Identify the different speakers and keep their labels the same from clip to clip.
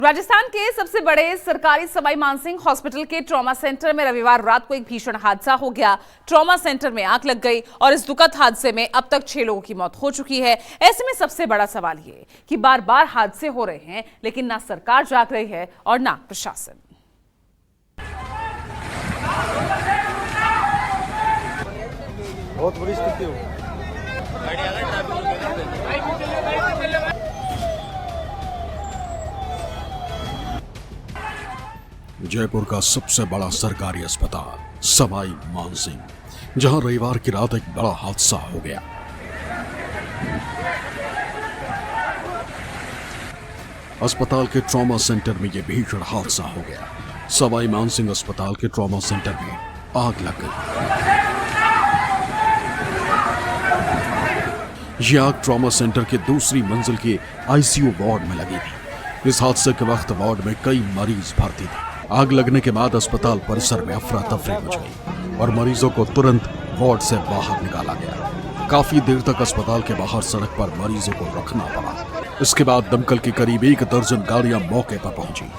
Speaker 1: राजस्थान के सबसे बड़े सरकारी सवाई मानसिंह हॉस्पिटल के ट्रॉमा सेंटर में रविवार रात को एक भीषण हादसा हो गया। ट्रॉमा सेंटर में आग लग गई और इस दुखद हादसे में अब तक 6 लोगों की मौत हो चुकी है। ऐसे में सबसे बड़ा सवाल ये कि बार बार हादसे हो रहे हैं, लेकिन ना सरकार जाग रही है और ना प्रशासन।
Speaker 2: बहुत बुरी स्थिति हो।
Speaker 3: जयपुर का सबसे बड़ा सरकारी अस्पताल सवाई मानसिंह, जहां रविवार की रात एक बड़ा हादसा हो गया। अस्पताल के ट्रॉमा सेंटर में यह भीषण हादसा हो गया। सवाई मानसिंह अस्पताल के ट्रॉमा सेंटर में आग लग गई। यह आग ट्रॉमा सेंटर के दूसरी मंजिल के आईसीयू वार्ड में लगी थी। इस हादसे के वक्त वार्ड में कई मरीज भर्ती थे। आग लगने के बाद अस्पताल परिसर में अफरा तफरी मच गई और मरीजों को तुरंत वार्ड से बाहर निकाला गया। काफी देर तक अस्पताल के बाहर सड़क पर मरीजों को रखना पड़ा। इसके बाद दमकल की करीब 1 दर्जन गाड़ियां मौके पर पहुंची।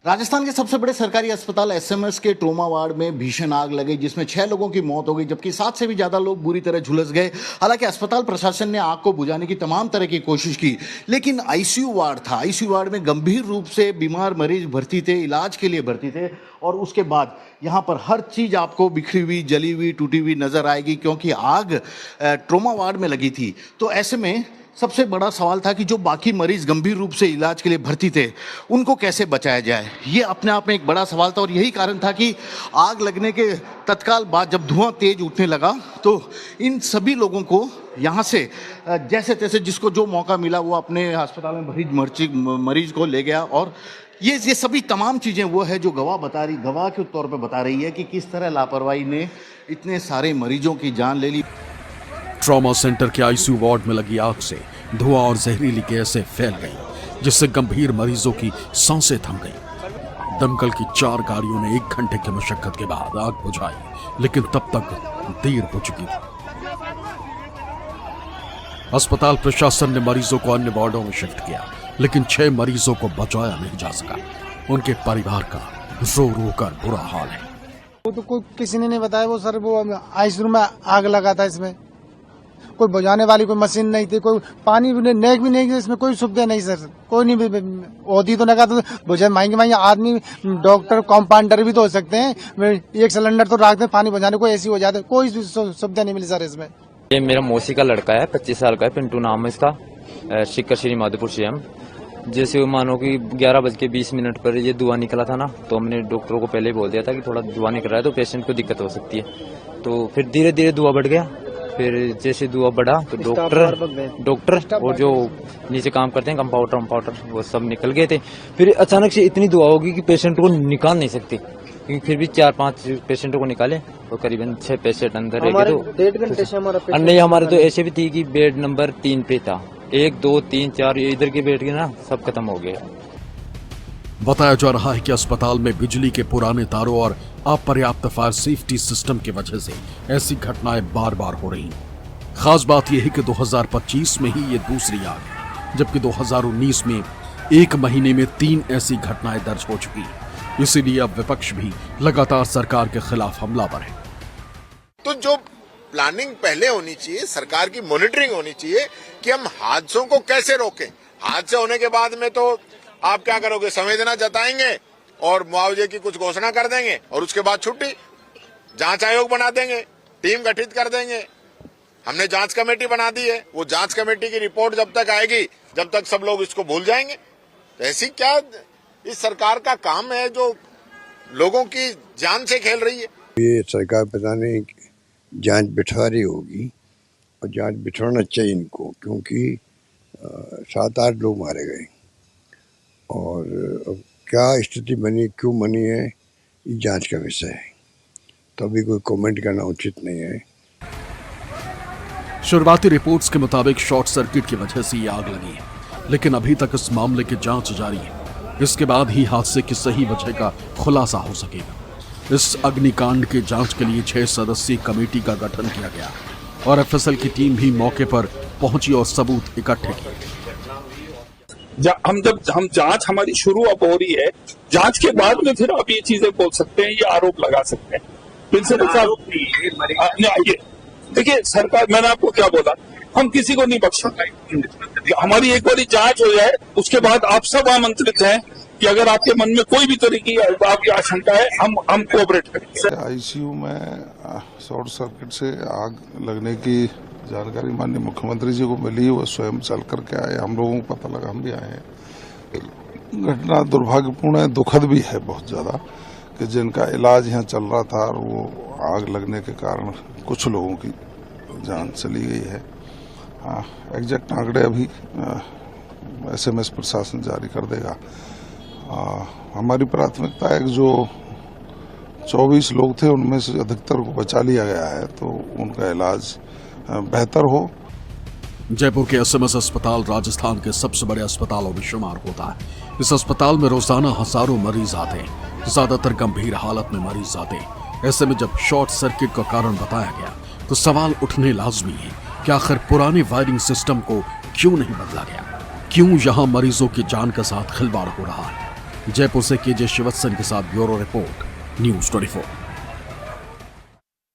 Speaker 4: राजस्थान के सबसे बड़े सरकारी अस्पताल एसएमएस के ट्रोमा वार्ड में भीषण आग लगी, जिसमें 6 लोगों की मौत हो गई, जबकि 7 से भी ज्यादा लोग बुरी तरह झुलस गए। हालांकि अस्पताल प्रशासन ने आग को बुझाने की तमाम तरह की कोशिश की, लेकिन आईसीयू वार्ड था। आईसीयू वार्ड में गंभीर रूप से बीमार मरीज भर्ती थे, इलाज के लिए भर्ती थे, और उसके बाद यहाँ पर हर चीज आपको बिखरी हुई, जली हुई, टूटी हुई नजर आएगी, क्योंकि आग ट्रोमा वार्ड में लगी थी। तो ऐसे में सबसे बड़ा सवाल था कि जो बाकी मरीज गंभीर रूप से इलाज के लिए भर्ती थे, उनको कैसे बचाया जाए। ये अपने आप में एक बड़ा सवाल था, और यही कारण था कि आग लगने के तत्काल बाद जब धुआं तेज उठने लगा, तो इन सभी लोगों को यहाँ से जैसे तैसे जिसको जो मौका मिला वो अपने अस्पताल में मरीज को ले गया। और ये सभी तमाम चीज़ें वो है जो गवाह के तौर पर बता रही है कि किस तरह लापरवाही ने इतने सारे मरीजों की जान ले ली।
Speaker 3: ट्रॉमा सेंटर के आईसीयू वार्ड में लगी आग से धुआं और जहरीली गैसें फैल गई, जिससे गंभीर मरीजों की सांसें थम गई। दमकल की 4 गाड़ियों ने 1 घंटे की मशक्कत के बाद आग बुझाई, लेकिन तब तक देर हो चुकी थी। अस्पताल प्रशासन ने मरीजों को अन्य वार्डों में शिफ्ट किया, लेकिन 6 मरीजों को बचाया नहीं जा सका। उनके परिवार का रो रो कर बुरा हाल है।
Speaker 2: वो तो कोई किसी ने नहीं बताया। वो सर वो आईसीयू में आग लगा था, इसमें कोई बुझाने वाली कोई मशीन नहीं थी, कोई पानी भी नेक भी नहीं थी, इसमें कोई सुविधा नहीं सर। कोई नहीं होती तो लगा तो बुझा महंगे आदमी, डॉक्टर, कंपाउंडर भी तो हो सकते हैं। एक सिलेंडर तो रखते पानी बुझाने को, ऐसी हो जाते, कोई सुविधा नहीं मिली सर इसमें।
Speaker 5: ये मेरा मौसी का लड़का है, 25 साल का है, पिंटू नाम है इसका, शिकर श्री माधोपुर से हम। जैसे मानो कि 11:20 पर ये धुआं निकला था ना, तो हमने डॉक्टरों को पहले ही बोल दिया था कि थोड़ा धुआं निकल रहा है तो पेशेंट को दिक्कत हो सकती है। तो फिर धीरे धीरे धुआं बढ़ गया। फिर जैसे धुआं बढ़ा तो डॉक्टर और जो नीचे काम करते हैं कंपाउंडर वो सब निकल गए थे। फिर अचानक से इतनी धुआं होगी कि पेशेंट को निकाल नहीं सकते, क्योंकि फिर भी 4-5 पेशेंटों को निकाले तो करीबन 6 पेशेंट अंदर रह गए। तो 1.5 घंटे से नहीं, हमारे तो ऐसे भी थी कि बेड नंबर 3 पे था, 1, 2, 3, 4 इधर के बेड के ना सब खत्म हो गए।
Speaker 3: बताया जा रहा है कि अस्पताल में बिजली के पुराने तारों और अपर्याप्त फायर सेफ्टी सिस्टम की वजह से ऐसी घटनाएं बार बार हो रही। खास बात यह है कि 2025 में ही ये दूसरी आग है, जबकि 2019 में 1 महीने में 3 ऐसी घटनाएं दर्ज हो चुकी। इसीलिए अब विपक्ष भी लगातार सरकार के खिलाफ हमलावर है।
Speaker 6: तो जो प्लानिंग पहले होनी चाहिए, सरकार की मॉनिटरिंग होनी चाहिए कि हम हादसों को कैसे रोकें। हादसे होने के बाद में तो आप क्या करोगे, संवेदना जताएंगे और मुआवजे की कुछ घोषणा कर देंगे, और उसके बाद छुट्टी, जांच आयोग बना देंगे, टीम गठित कर देंगे। हमने जांच कमेटी बना दी है, वो जांच कमेटी की रिपोर्ट जब तक आएगी, जब तक सब लोग इसको भूल जाएंगे। तो ऐसी क्या इस सरकार का काम है जो लोगों की जान से खेल रही है।
Speaker 7: ये सरकार पता नहीं जांच बिठा रही होगी, और जांच बिठाना चाहिए इनको, क्योंकि 7-8 लोग मारे गए, और अब क्या स्थिति बनी, क्यों बनी है, ये जांच का विषय है। तो अभी कोई कमेंट करना उचित नहीं है।
Speaker 3: शुरुआती रिपोर्ट्स के मुताबिक शॉर्ट सर्किट की वजह से ये आग लगी है, लेकिन अभी तक इस मामले की जांच जारी है। इसके बाद ही हादसे की सही वजह का खुलासा हो सकेगा। इस अग्निकांड के जांच के लिए 6 सदस्यीय कमेटी का गठन किया गया और एफएसएल की टीम भी मौके पर पहुंची और सबूत इकट्ठे किए।
Speaker 8: हम जांच हमारी शुरू अब हो रही है, जांच के बाद में फिर आप ये चीजें बोल सकते हैं, ये आरोप लगा सकते हैं। प्रिंसिपल साहब देखिए, सरकार, मैंने आपको क्या बोला, हम किसी को नहीं बख्शेंगे। हमारी एक बारी जांच हो जाए, उसके बाद आप सब आमंत्रित हैं कि अगर आपके मन में कोई भी तरह की आपकी आशंका है, हम कोऑपरेट करेंगे।
Speaker 9: आईसीयू में शॉर्ट सर्किट से आग लगने की जानकारी माननीय मुख्यमंत्री जी को मिली, वो स्वयं चल करके आए, हम लोगों को पता लगा, हम भी आए हैं। घटना दुर्भाग्यपूर्ण है, दुखद भी है बहुत ज्यादा, कि जिनका इलाज यहाँ चल रहा था और वो आग लगने के कारण कुछ लोगों की जान चली गई है। एग्जैक्ट आंकड़े अभी एसएमएस प्रशासन जारी कर देगा। हमारी प्राथमिकता है कि जो 24 लोग थे उनमें से अधिकतर को बचा लिया गया है, तो उनका इलाज बेहतर हो।
Speaker 3: जयपुर के एसएमएस अस्पताल राजस्थान के सबसे बड़े अस्पतालों में शुमार होता है। इस अस्पताल में रोजाना हजारों मरीज आते हैं, ज्यादातर गंभीर हालत में मरीज आते हैं। ऐसे में जब शॉर्ट सर्किट का कारण बताया गया तो सवाल उठने लाजमी है कि आखिर पुराने वायरिंग सिस्टम को क्यों नहीं बदला गया, क्यों यहां मरीजों की जान के साथ खिलवाड़ हो रहा है। जयपुर से केजे शिवत्सन के साथ ब्यूरो रिपोर्ट, न्यूज़ 24।